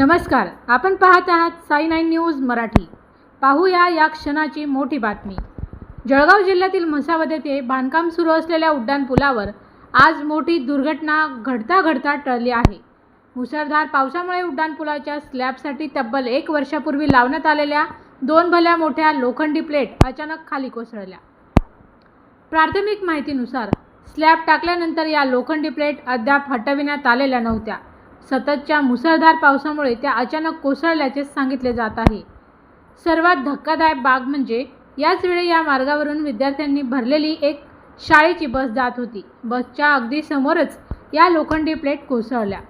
नमस्कार, आपण पाहत आहात साई 9 न्यूज मराठी। पाहूया या क्षणाची मोठी बातमी। जळगाव जिल्ह्यातील म्हसावद येथे बांधकाम सुरू असलेल्या उड्डाणपुलावर आज मोठी दुर्घटना घडता टळली आहे। मुसळधार पावसामुळे उड्डाणपुलाच्या स्लॅबसाठी तब्बल 1 वर्षापूर्वी लावण्यात आलेल्या 2 भल्या मोठ्या लोखंडी प्लेट अचानक खाली कोसळल्या। प्राथमिक माहितीनुसार स्लॅब टाकल्यानंतर या लोखंडी प्लेट अद्याप हटविण्यात आलेल्या नव्हत्या। सततच्या मुसळधार पावसामुळे त्या अचानक कोसळल्याचे सांगितले जात आहे। सर्वात धक्कादायक बाब म्हणजे याच वेळी या मार्गावरून विद्यार्थ्यांनी भरलेली एक शाळेची बस जात होती। बसच्या अगदी समोरच या लोखंडी प्लेट कोसळल्या।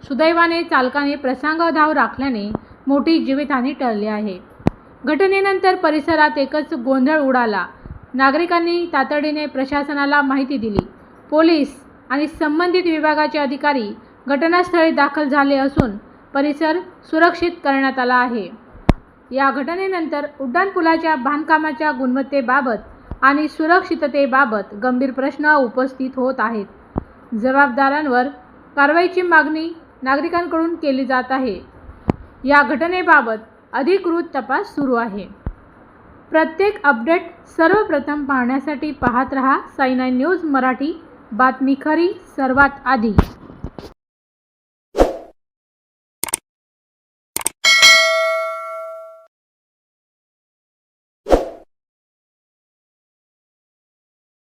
सुदैवाने चालकाने प्रसंगावधान राखल्याने मोठी जीवितहानी टळली आहे। घटनेनंतर परिसरात एकच गोंधळ उडाला। नागरिकांनी तातडीने प्रशासनाला माहिती दिली। पोलीस आणि संबंधित विभागाचे अधिकारी घटनास्थळी दाखल झाले असून परिसर सुरक्षित करण्यात आला आहे। या घटनेनंतर उड्डाणपुलाच्या बांधकामाच्या गुणवत्तेबाबत आणि सुरक्षिततेबाबत गंभीर प्रश्न उपस्थित होत आहेत। जबाबदारांवर कारवाईची मागणी नागरिकांकडून केली जात आहे। या घटनेबाबत अधिकृत तपास सुरू आहे। प्रत्येक अपडेट सर्वप्रथम पाहण्यासाठी पाहत रहा साई 9 न्यूज मराठी। बातमी खरी सर्वात आधी।